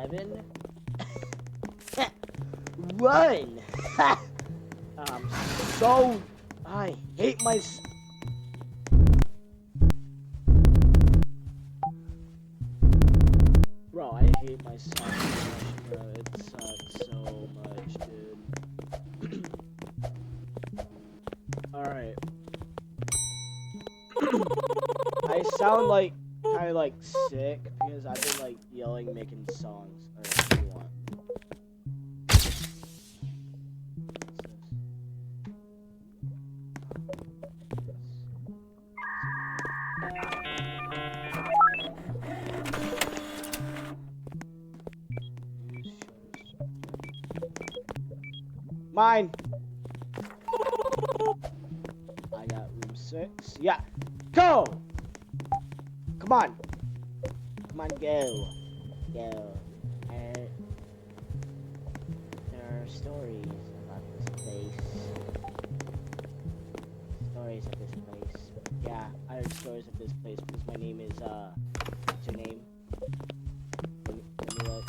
7. Run! So I hate my. Bro, I hate my soccer session, bro. It sucks so much, dude. Alright. I sound like kind of like sick because I've been like yelling, making songs. Alright, what do you want? Mine. I got room 6. Yeah. Go! Come on. Come on, go. Go. There are stories about this place. Stories of this place. Yeah, I heard stories of this place because my name is, what's your name? Let me look.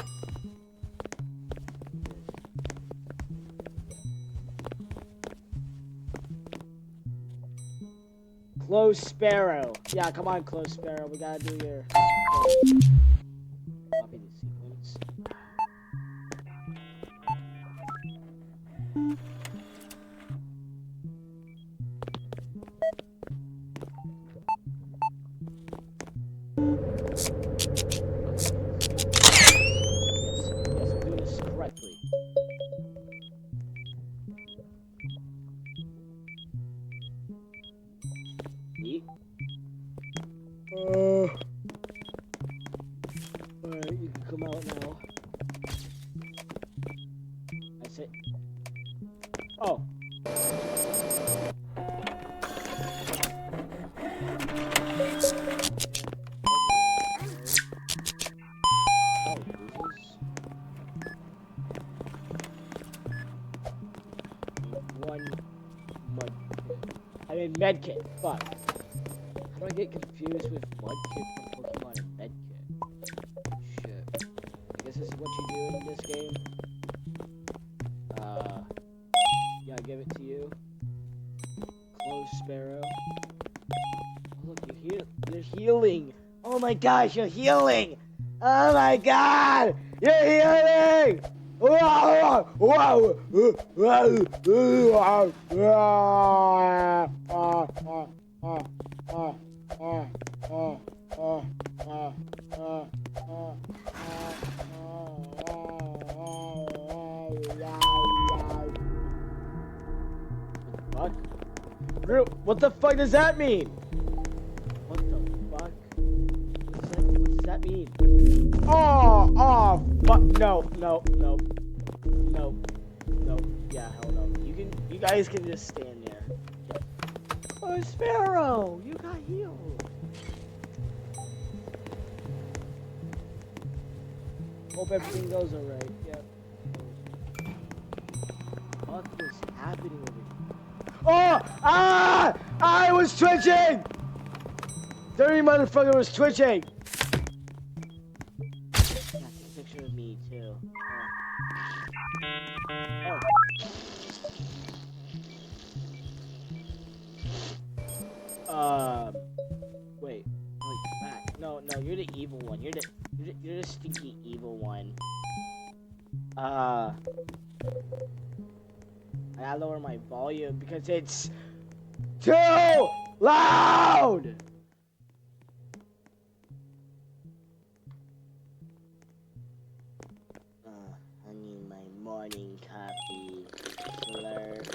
Close Sparrow. Yeah, come on, Close Sparrow. We gotta do your. Copy the sequence. Yes, I'm doing this correctly. Yeet. Alright, you can come out now. That's it. Oh. Medkit. Fuck. How do I get confused with Mudkit from Pokemon and Medkit? Shit. I guess this is what you do in this game. Yeah, I give it to you. Close Sparrow. Oh, look, you're healing. Oh my gosh, you're healing. Oh my god, you're healing. Whoa! Whoa! What? What the fuck does that mean? What the fuck? What does that mean? Oh, fuck, no. Yeah, hell no. You guys can just stand there. Yep. Oh, Sparrow, you got healed. Hope everything goes alright. Yep. What was happening over here? Oh! Ah! I was twitching! Dirty motherfucker was twitching! Picture of me too. Wait, Matt. No, you're the evil one. You're the stinky evil one. I gotta lower my volume because it's too loud. I need my morning coffee. Slurp,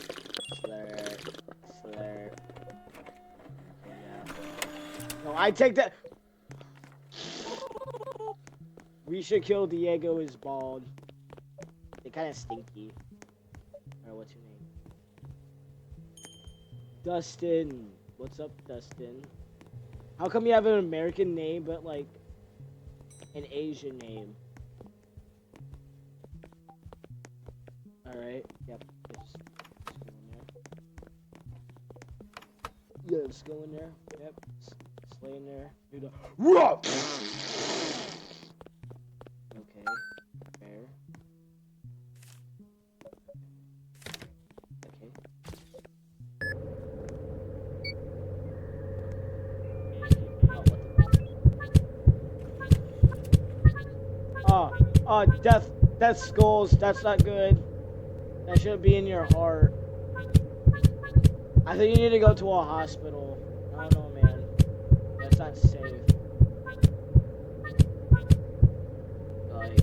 slurp, slurp. No, I take that. We should kill Diego is bald. They're kind of stinky. Alright, what's your name? Dustin. What's up, Dustin? How come you have an American name but like an Asian name? Alright, yep. Just go in there. Yep. Slay in there. Do the. Okay. death skulls. That's not good. That shouldn't be in your heart. I think you need to go to a hospital. I don't know, man. That's not safe. Like,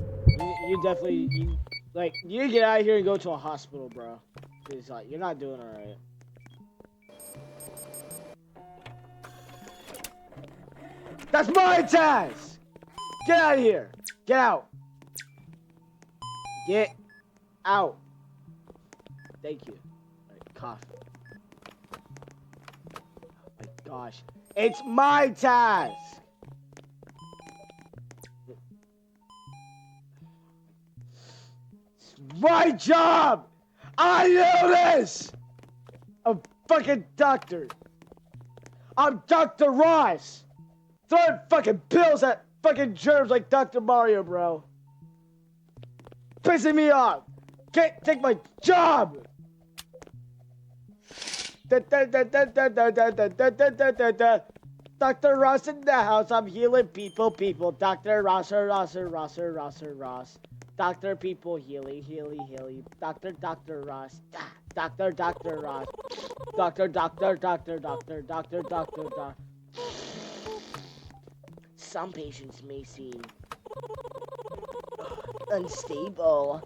you definitely, you need to get out of here and go to a hospital, bro. Cause like, you're not doing alright. That's my task! Get out of here! Get out! Get out! Thank you. Alright, cough. Oh my gosh. It's my task! It's my job! I know this! I'm fucking doctor. I'm Dr. Ross! Throwing fucking pills at fucking germs like Dr. Mario, bro. Pissing me off. Can't take my job. Dr. Ross in the house. I'm healing people. Dr. Ross. Dr. People healing. Dr. Ross. Doctor Ross. Doctor. Some patients may seem unstable.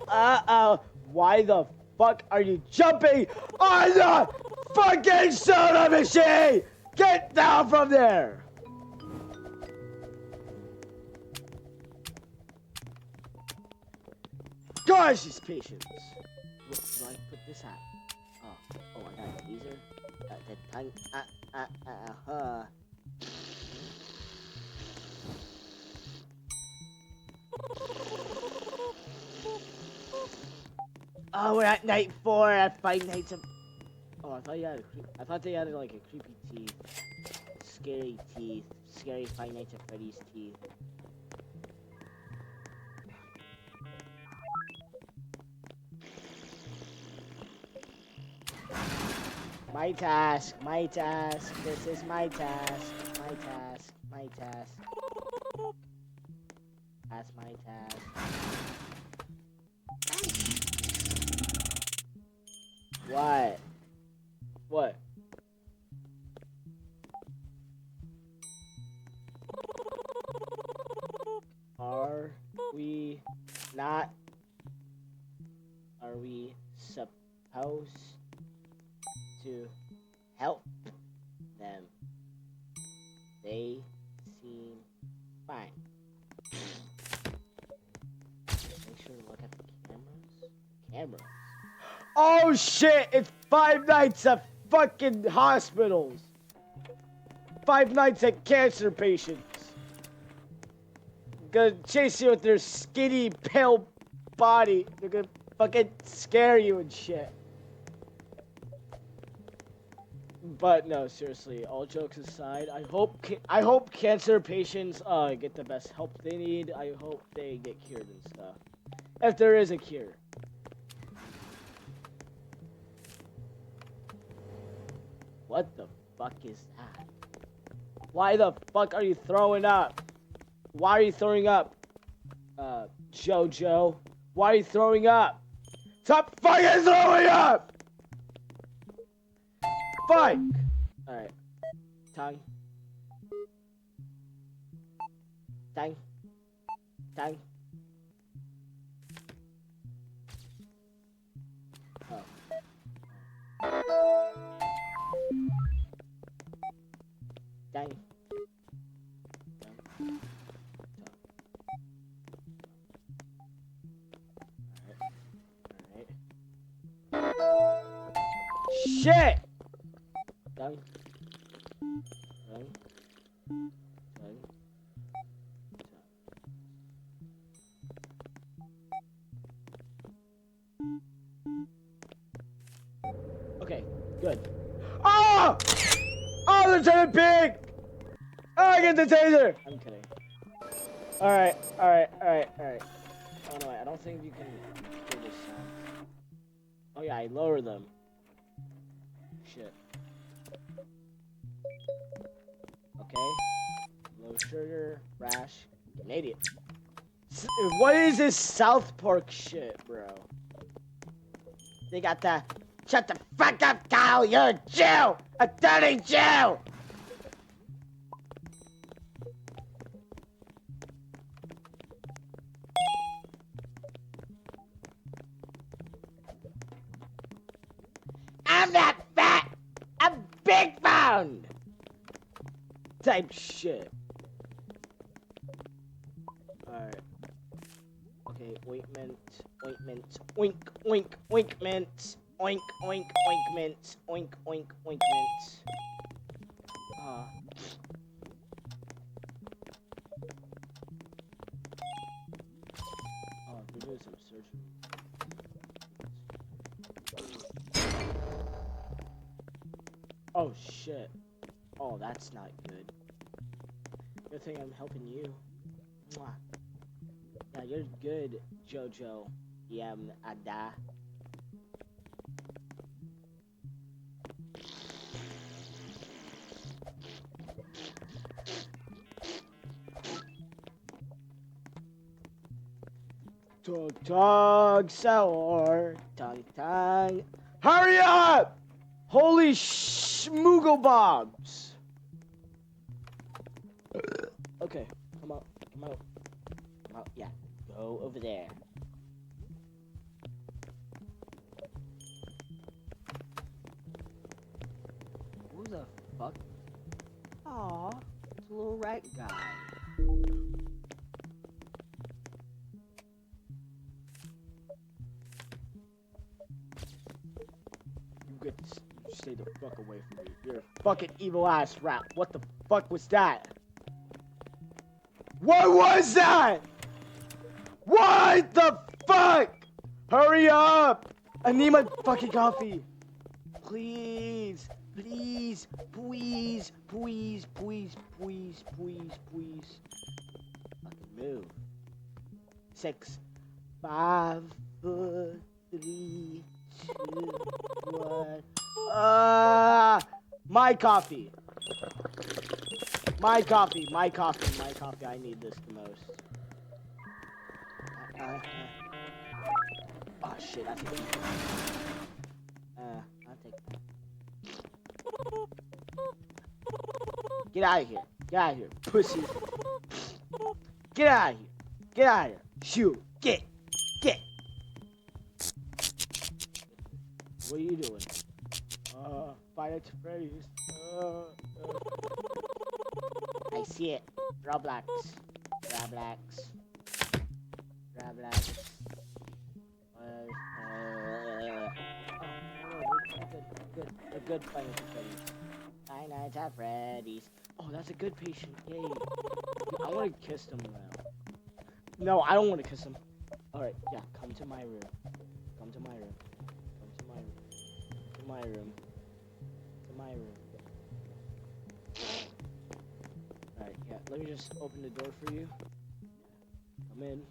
Uh-oh. Why the fuck are you jumping on the fucking soda machine? Get down from there! Gosh, these patients. What do I put this at? Oh, I got a taser. The tongue. Oh, we're at night 4 at Five Nights of... Oh, I thought they had like a creepy teeth. Scary teeth. Scary Five Nights at Freddy's teeth. My task. This is my task. That's my task. What? Are we supposed to help them? They seem fine. Make sure to look at the cameras. Oh shit! It's Five Nights at fucking hospitals. Five Nights at cancer patients. Gonna chase you with their skinny, pale body. They're gonna fucking scare you and shit. But no, seriously, all jokes aside, I hope cancer patients get the best help they need. I hope they get cured and stuff. If there is a cure. What the fuck is that? Why the fuck are you throwing up? Why are you throwing up? Jojo. Why are you throwing up? Stop fucking throwing up! Fuck! Alright. Tongue. Oh. Dang. Alright. Shit! Dang. Okay, good. Oh! Oh, Lieutenant Pig! Oh, I get the taser! I'm kidding. Alright. Oh no, I don't think you can do this sound. Oh yeah, I lower them. Shit. Okay. Low sugar, rash, Canadian. What is this South Park shit, bro? They got that. Shut the fuck up, Kyle. You're a Jew. A dirty Jew. I'm not fat. I'm big boned. Type shit. Alright. Okay, ointment, oink, oink, ointment, oink, oink, ointment, oink, oink, ointment. Oh, they're doing some surgery. Oh shit. Oh, that's not good. Good thing I'm helping you. Mwah. Yeah, you're good, Jojo. Yeah, Ada. Tug sour, tongue. Hurry up! Holy schmoogle bobs! Okay, come out. Yeah, go over there. Who the fuck? Aw, it's a little rat guy. You stay the fuck away from me. You're a fucking evil ass rat. What the fuck was that? What was that? What the fuck? Hurry up! I need my fucking coffee. Please, please, please, please, please, please, please, please. Fucking move. 6, 5, 4, 3, 2, 1. My coffee. My coffee. I need this the most. Oh shit, I think I'll take that. Get out of here. Get out of here, pussy. Get out of here. Get out of here. Shoot. Get. What are you doing? Fight at Freddy's. I see it. Roblox. They're good playing at Freddy's. Five Nights at Freddy's. Oh, that's a good patient. Yay. I want to kiss them now. No, I don't want to kiss him. Alright, yeah, come to my room. Alright, yeah, let me just open the door for you. Come in.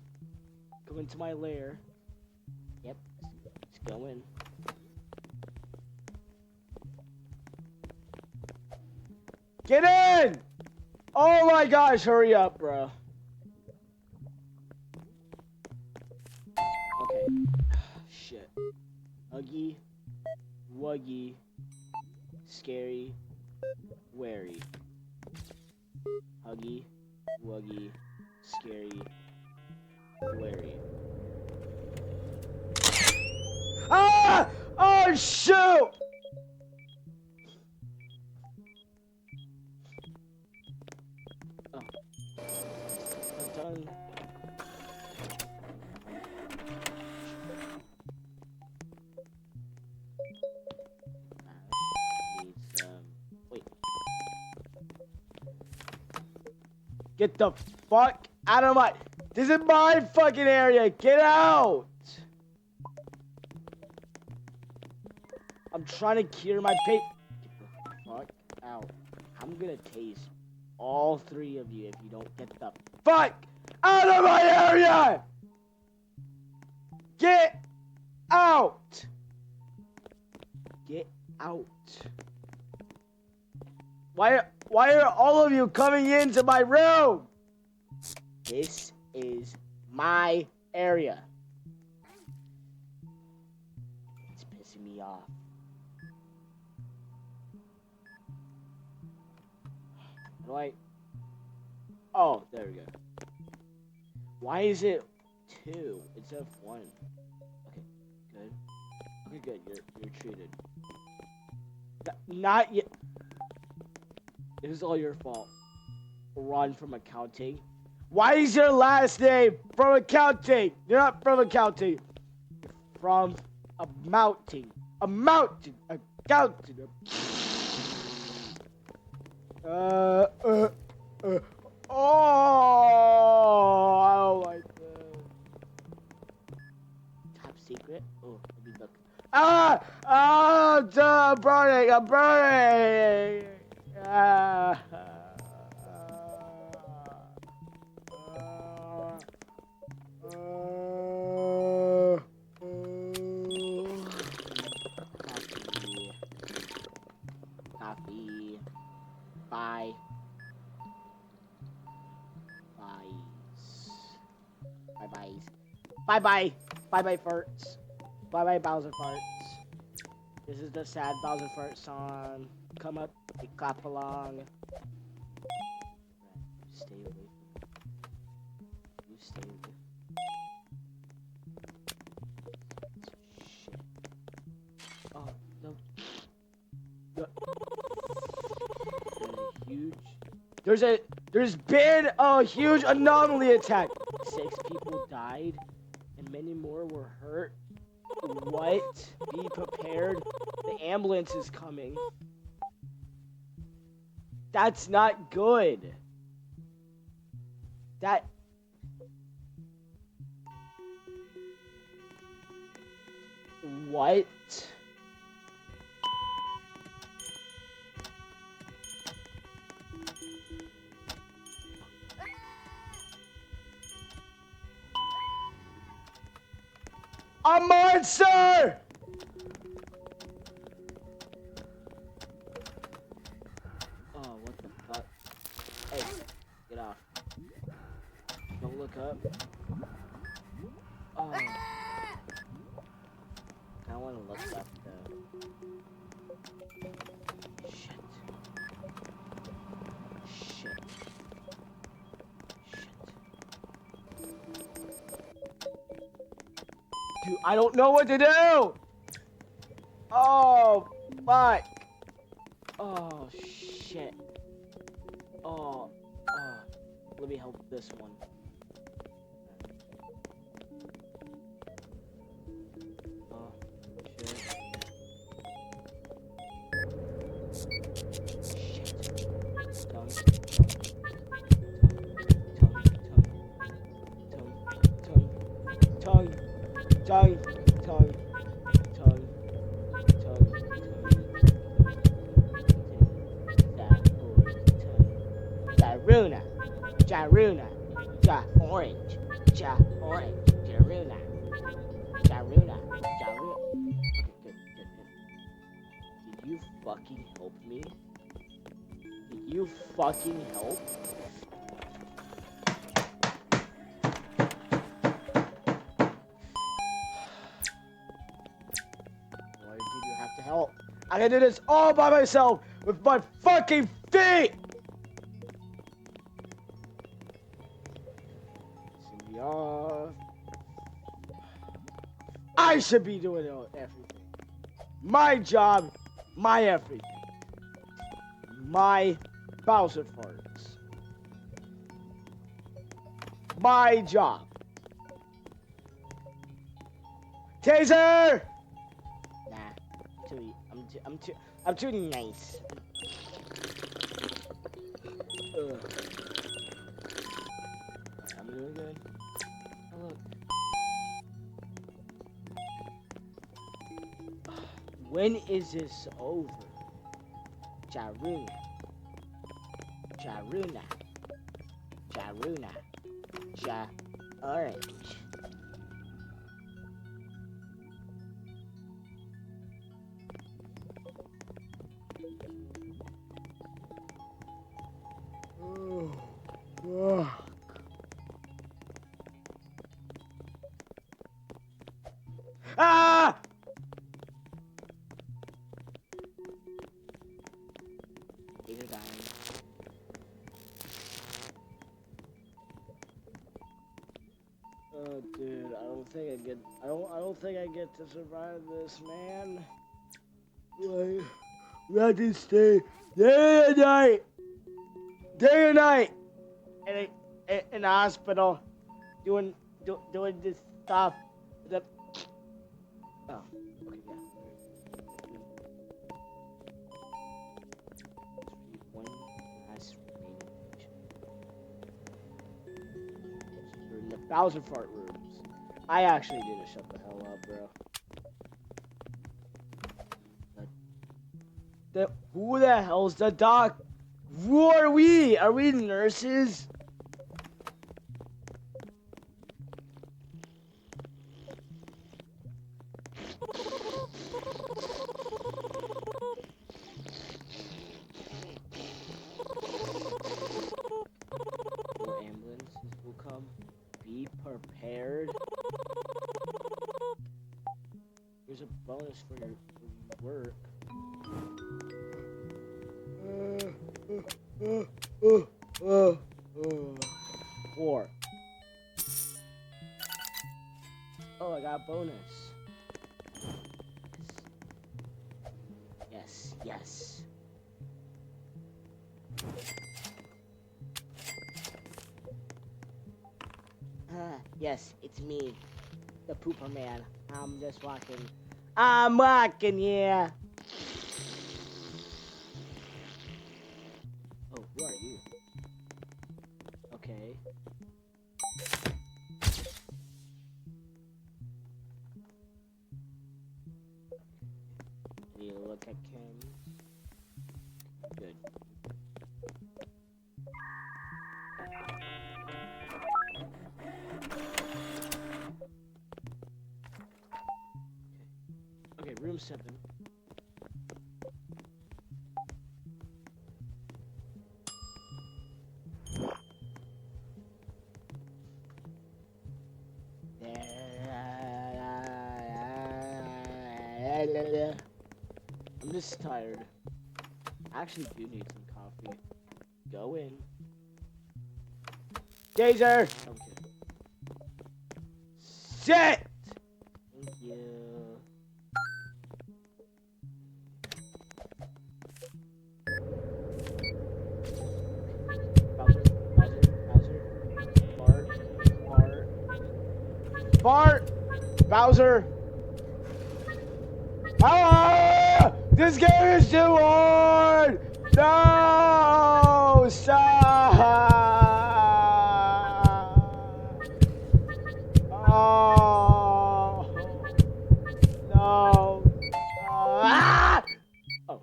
Go into my lair. Yep, let's go in. Get in! Oh my gosh, hurry up, bro. Okay. Shit. Huggy, wuggy, scary, wary. Huggy, wuggy, scary, wary. Ah! Oh shoot! Oh. I'm done. Wait. Get the fuck out of my... This is my fucking area. Get out. I'm trying to cure my pain. Get the fuck out. I'm gonna tase all 3 of you if you don't get the fuck out of my area. Get out. Get out. Why are all of you coming into my room? This is my area. It's pissing me off. How do I? Oh, there we go. Why is it 2 instead of 1? Okay, good. Okay, good. You're treated. Not yet. This is all your fault. Run from accounting. Why is your last name from accounting? You're not from accounting. You're from amounting. Amounting. Accounting. Oh, I don't like that. Top secret? Oh, let me look. I'm burning. I'm burning. Coffee. Bye. Bye-byes. Bye-bye. Bye-bye farts. Bye-bye Bowser farts. This is the sad Bowser fart song. Come up, we clap along. Stay away from me. You stay away. Shit. Oh, no. There's been a huge anomaly attack. 6 people died and many more were hurt. What? Be prepared. The ambulance is coming. That's not good. That... What? A monster! Oh, what the fuck? Hey, get off. Don't look up. Oh. I want to look up though. Shit. Shit. Dude, I don't know what to do! Oh, fuck. Oh, shit. Oh. Let me help this one. Oh, shit. Shit. Tongue. Jaruna. Orange. Jaruna. Okay, good. Did you fucking help me? Did you fucking help? Why did you have to help? I can do this all by myself with my fucking feet! I should be doing everything. My job, my everything. My Bowser farts. My job. Taser! Nah, I'm too nice. Ugh. I'm doing good. Oh, look. When is this over? Jaruna. Orange. think I get. I don't think I get to survive this, man. Like, we have to stay day and night, in the hospital, doing this stuff. That. Oh, okay, yeah. One last remaining mission. You're in the Bowser fart rooms. I actually need to shut the hell up, bro. Who the hell's the doc? Who are we? Are we nurses? More ambulances will come. Be prepared. Here's a bonus for your work. 4. Oh, I got a bonus. Yes, yes. Yes, it's me, the pooper man. I'm just walking. I'm walking, yeah. Oh, who are you? Okay. You look at Ken. Good. Okay, room 7. I'm just tired. I actually do need some coffee. Go in. Gazer! Okay. Sit! Thank you. Bowser. Bart! Bowser! Ah! This game is too hard! No! Stop! Oh! No! Ah! Oh.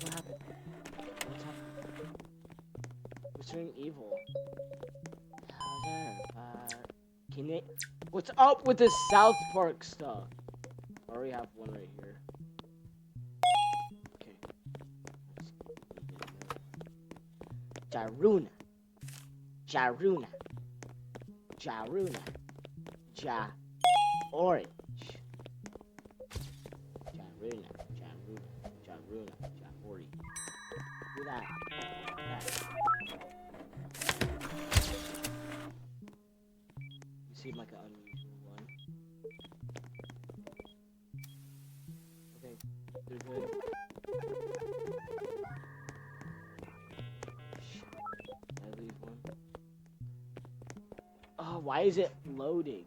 What happened? What's happening? What's turning evil? Can it? What's up with this South Park stuff? I already have one right here. Okay. Jaruna. Jaruna. Jaruna. Ja. Orange. Jaruna. Jaruna. Jaruna. Jabori. Do that. Seem like an unusual one. Okay, they're good. Shit. Did I leave one? Oh, why is it loading?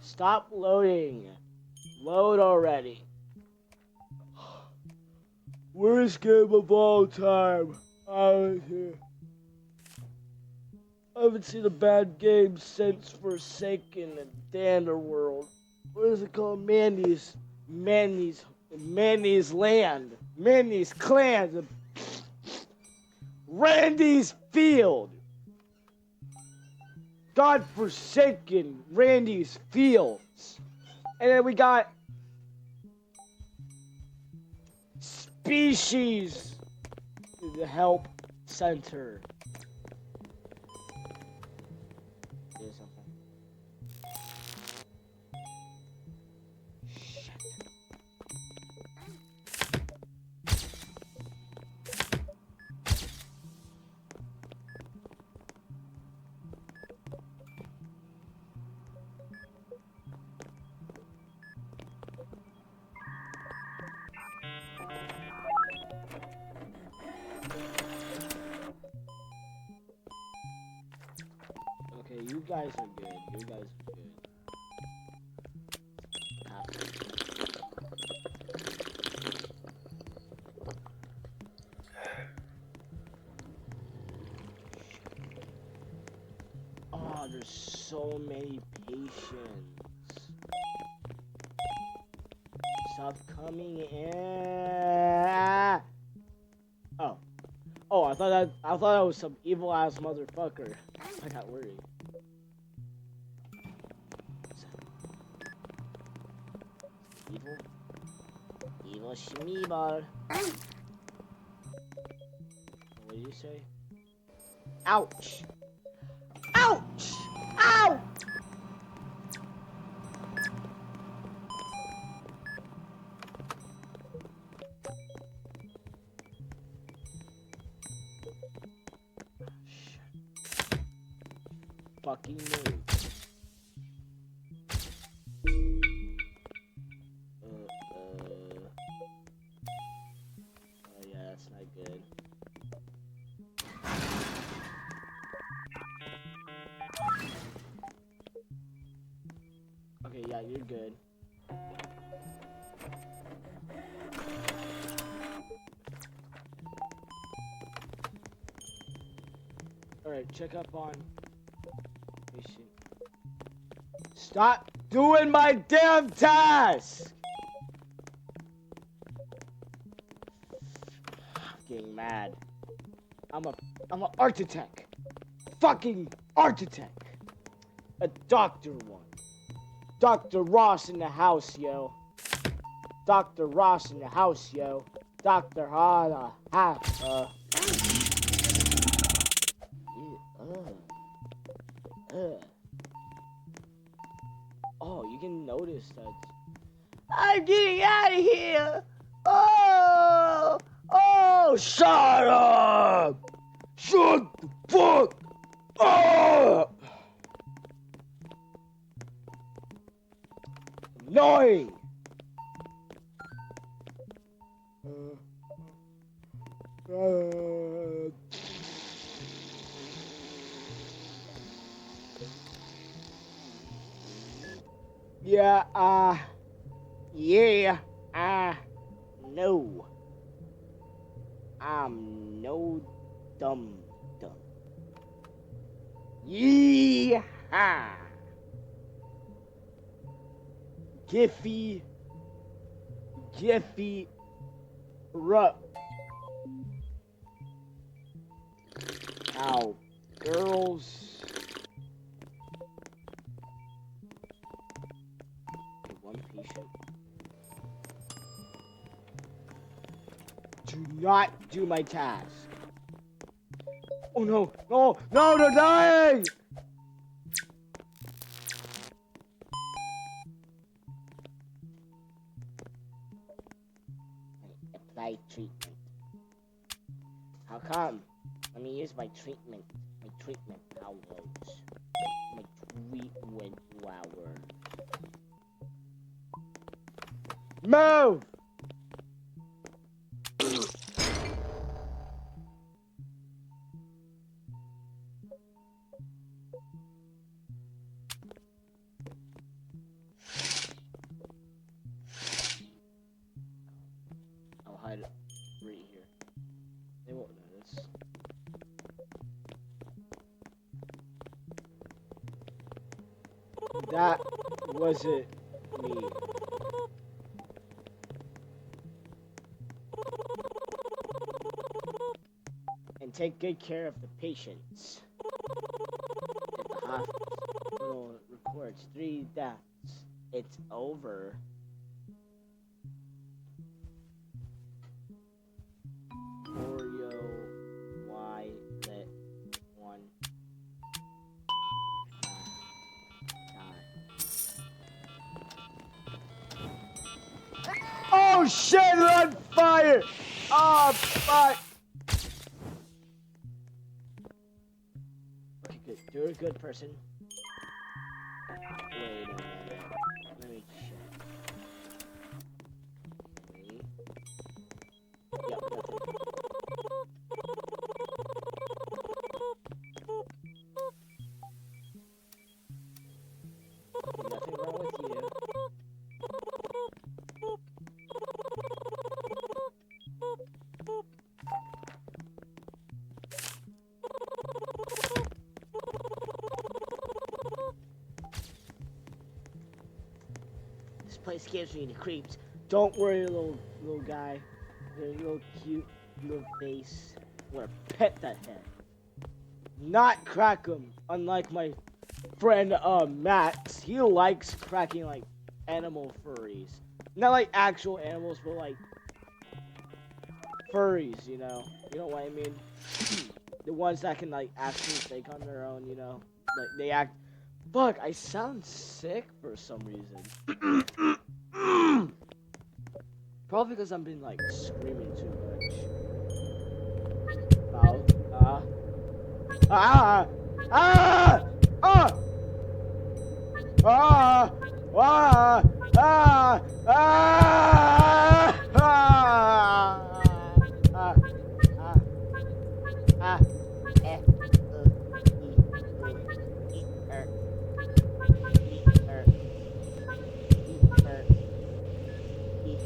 Stop loading. Load already. Worst game of all time. I haven't seen a bad game since Forsaken and Dander World. What is it called? Mandy's Land. Mandy's Clans. Randy's Field. God-forsaken Randy's Fields. And then we got Species Help Center. Shit. guys are good. You guys are good. Oh, there's so many patients. Stop coming in. Oh. Oh, I thought that was some evil ass motherfucker. I got worried. Evil? Evil Shmeeball. What did you say? Ouch! Ouch! Ow! Fucking move. Oh yeah, that's not good. Okay, yeah, you're good. Alright, check up on patient. Stop doing my damn task! I'm getting mad. I'm an architect. Fucking architect. A doctor one. Dr. Ross in the house, yo. Dr. Ross in the house, yo. Dr. Oh, you can notice that. I'm getting out of here! Oh! Oh, shut up! Shut the fuck up! Annoying! Yeah, no. I'm no dumb. Yee-haw! Jiffy Rup. Now, girls. One patient. Do not do my task. Oh no, no, no, they're dying! Apply treatment. How come? Let me use my treatment. My treatment powers. My treatment power. Move! I'll hide it right here. They won't notice. That wasn't me. And take good care of the patients. If the hospital records 3 deaths, it's over. Oreo, let 1 die. Oh shit, they're on fire! Oh fuck! Okay, good. You're a good person. Wait a minute. Let me check. Okay. Yep, that's it. place gives me the creeps. Don't worry, little guy. Your little cute little face. I'm gonna pet that head. Not crack him, unlike my friend Max. He likes cracking like animal furries. Not like actual animals, but like furries, you know? You know what I mean? The ones that can like actually think on their own, you know? Like they act. Fuck, I sound sick for some reason. Probably because I've been like screaming too much. Ow. Ah! Ah! Ah! Ah! Ah! Ah! Ah! Ah! Ah! Eh. E. Er. E. Er. E. Er. E.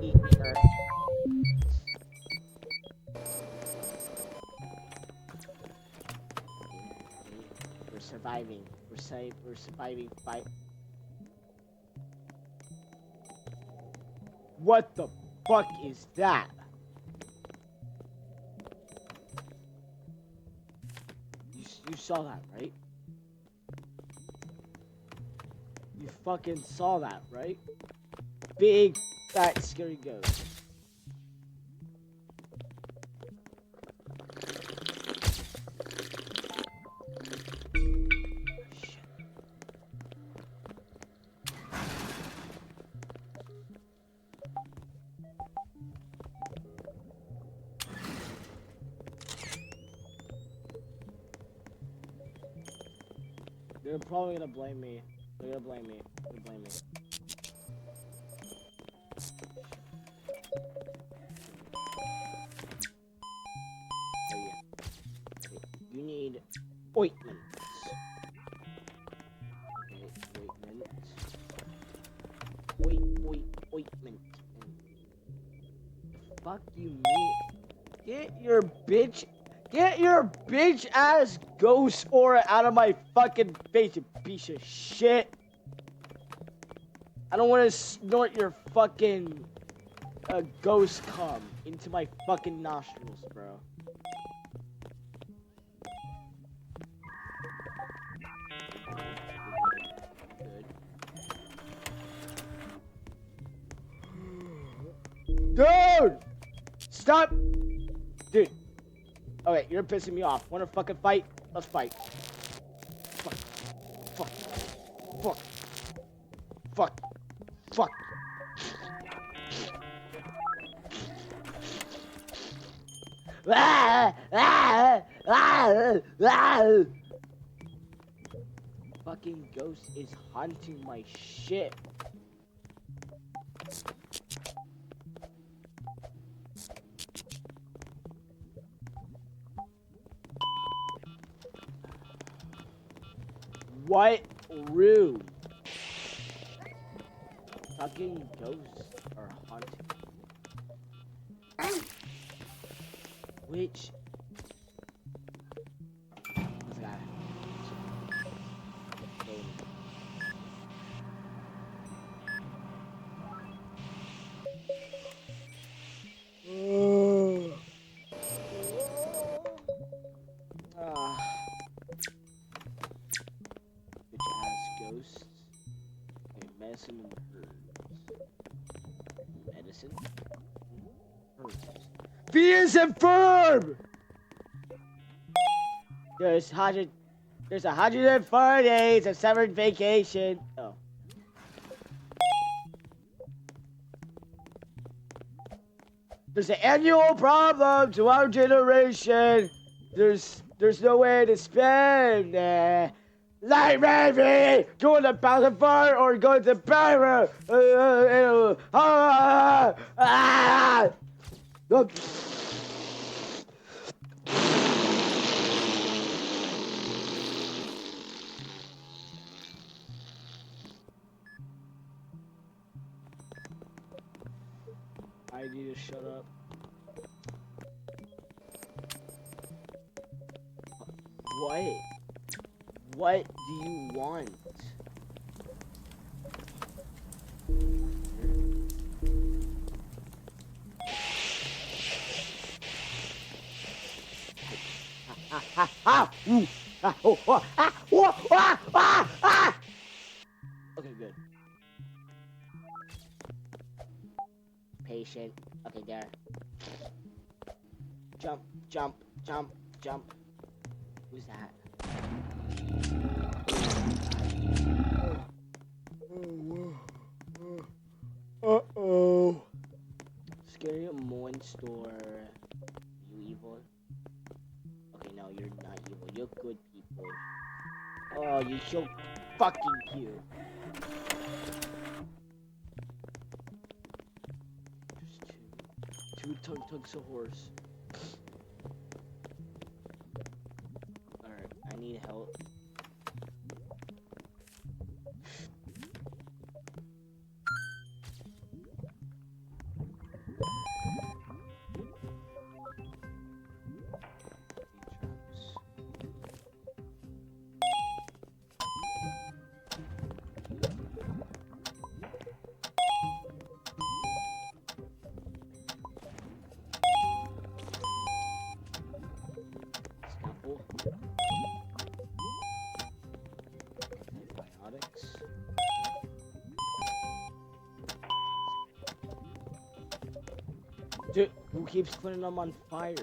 E. Er. We're surviving. We're surviving. Fight. What the fuck is that? You saw that, right? You fucking saw that, right? Big, fat, scary ghost. They're probably gonna blame me. They're gonna blame me. They're gonna blame me. Oh yeah. Okay. You need ointments. Okay, ointment. Ointment. The fuck you mean? Get your bitch ass ghost aura out of my fucking face, you piece of shit. I don't want to snort your fucking ghost cum into my fucking nostrils, bro. Good. Dude! Stop! Dude. Okay, you're pissing me off. Wanna fucking fight? Let's fight. Fuck. Fuck. Fuck. Fuck. Fuck. Ah! Ah! Ah! Ah! Fucking ghost is haunting my shit. What room? Fucking ghosts are haunting. Which? What's that? Ghosts. Okay, medicine and herbs. Medicine? Herbs. Venus and firm! There's 104 days of summer vacation. Oh. There's an annual problem to our generation. There's no way to spend. Like maybe going to Baltimore or going to Barrow. I need to shut up. What? What do you want? ah, ah, ooh, ah, oh, ah, ah, oh, ah, ah, ah. Okay, good. Patient. Okay, there. Jump, jump, jump, jump. Who's that? Uh-oh. Scary monster. You evil? Okay, no, you're not evil. You're good people. Oh, you're so fucking cute. There's two tugs of horse. Alright, I need help. Scalpel. Antibiotics. Dude, who keeps putting them on fire?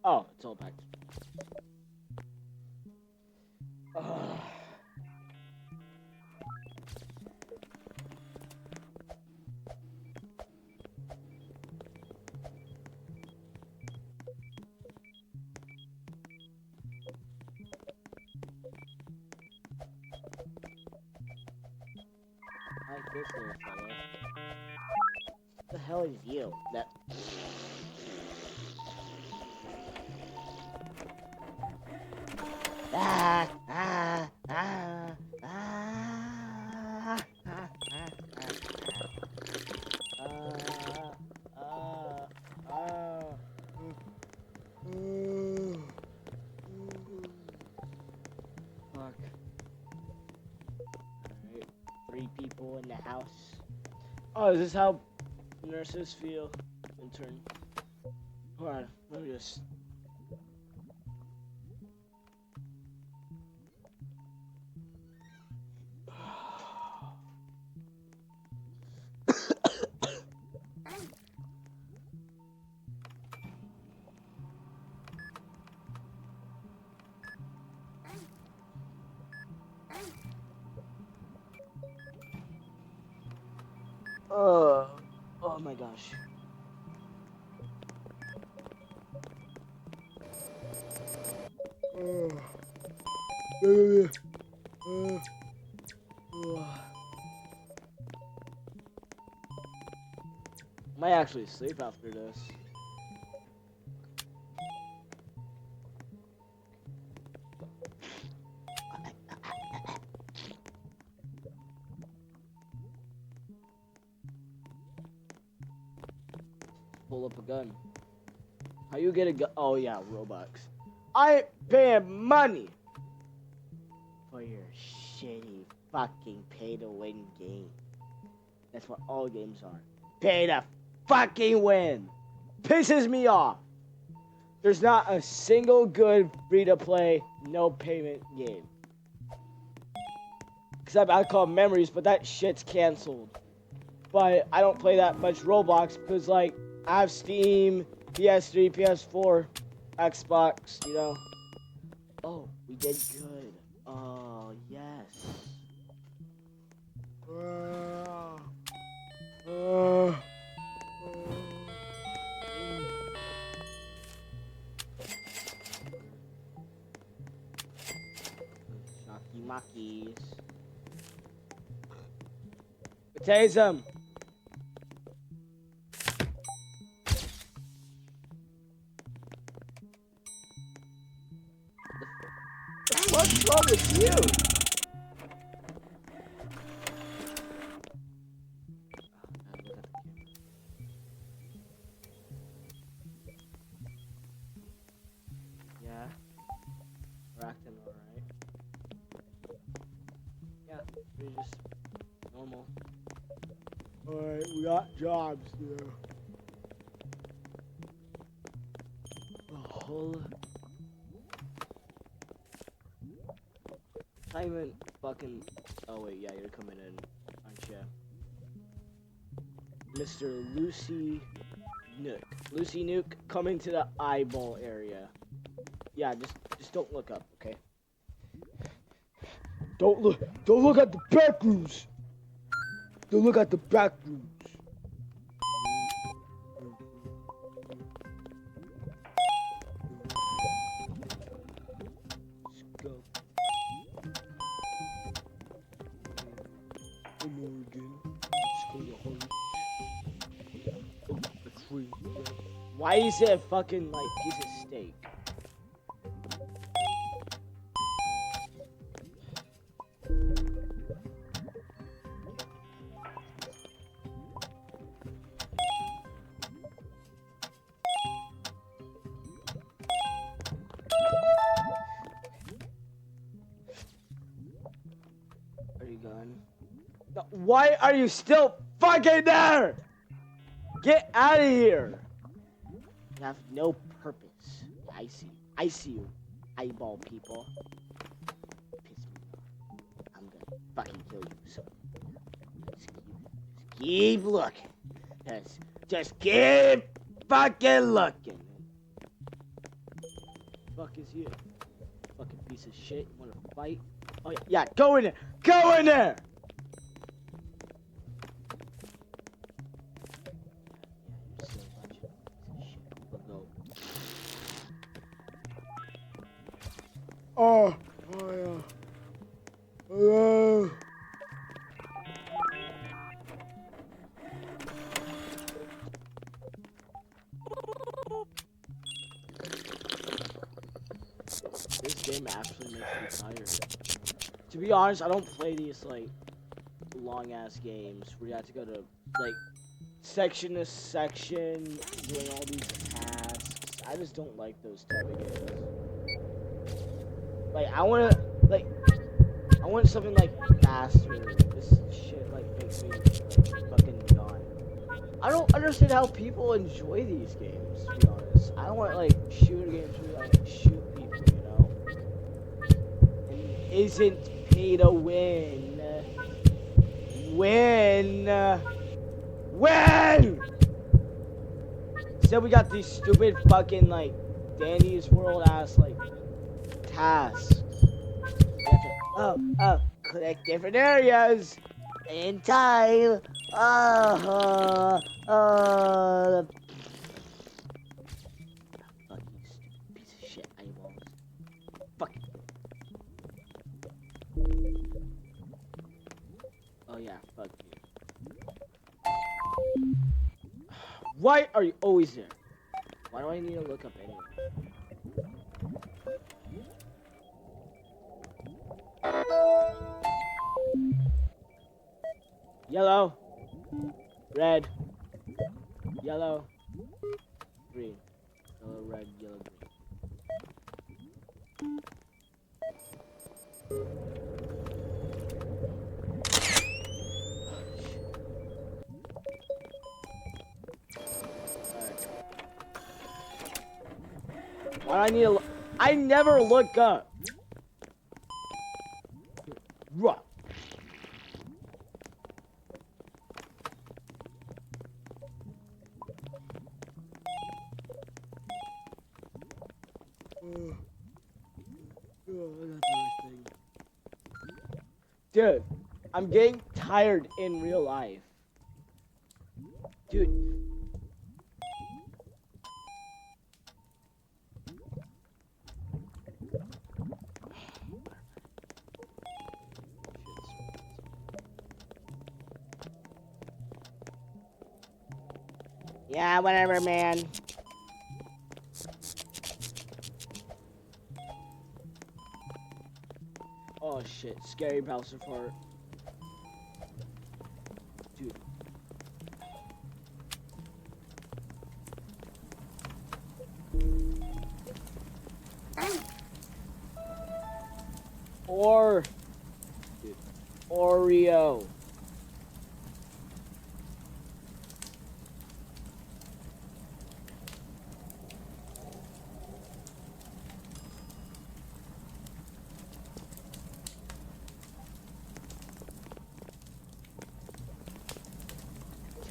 Oh, it's all packed. I like this little fella. What the hell is you? That. Ah, ah, ah, ah, ah, ah, Fuck. Alright, 3 people in the house. Oh, is this how nurses feel? Intern. Hold on, let me just. Oh my gosh. Might actually sleep after this. Pull up a gun. How you get a gun? Oh yeah, Roblox. I ain't paying money for your shitty fucking pay-to-win game. That's what all games are. Pay to fucking win. Pisses me off. There's not a single good free-to-play, no payment game. Except I call Memories, but that shit's canceled. But I don't play that much Roblox because, like, I have Steam, PS3, PS4, Xbox, you know. Oh, we did good. Oh, yes. Shocky Mockies. Tase him. What's wrong with you? Yeah. We're just normal. Alright, we got jobs to do. A whole... Not even fucking... Oh wait, yeah, you're coming in, aren't you? Mr. Lucy Nook. Lucy Nook, coming to the eyeball area. Yeah, just don't look up, okay? Don't look at the back rooms. Don't look at the back rooms. Let's go. Morgan. Let's go to Hollywood. Oh, a tree. Why is it a fucking like piece of steak? Are you gone? No, why are you still fucking there? Get out of here! You have no purpose. I see you, eyeball people. Piss me off. I'm gonna fucking kill you. So just keep looking. Just keep fucking looking. Fuck is you? Fucking piece of shit. You wanna fight? Oh yeah, go in there. Go in there. Oh, yeah. Hello. This game actually makes me tired. To be honest, I don't play these like long ass games where you have to go to like section to section doing all these tasks. I just don't like those type of games. Like I want something like faster. This shit like makes me like, fucking yawn. I don't understand how people enjoy these games, to be honest. I don't want like shooter games where like shoot people, you know? And isn't pay to win. Win! Instead we got these stupid fucking like Danny's World ass like tasks. Collect different areas in time. Fuck you, stupid piece of shit eyeballs. Fuck. Oh yeah, fuck you. Why are you always there? Why do I need to look up anyway? Yellow, red, yellow, green, yellow, red, yellow, green. Why do I need to I never look up. Ruh. Dude, I'm getting tired in real life. Dude. Yeah, whatever, man. Oh shit, scary browser fart. Dude. Or dude. Oreo.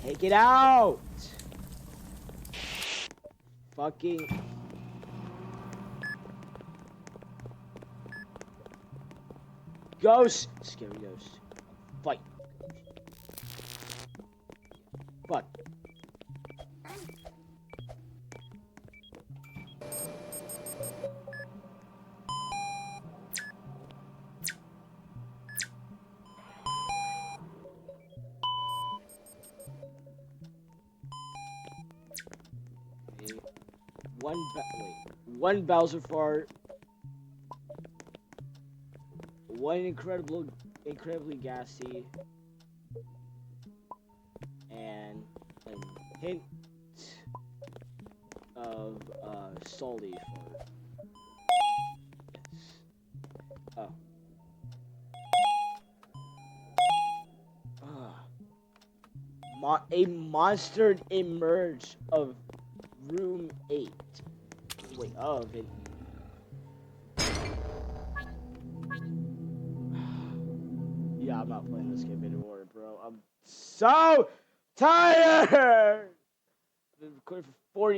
Take it out! Fucking... Ghost! Scary ghost. Fight. Fuck. One Bowser fart, one incredibly gassy, and a hint of salty fart. Yes. Oh. A monster emerged of room 8. Wait, of it. Yeah, I'm not playing this game anymore, bro. I'm so tired! I've been recording for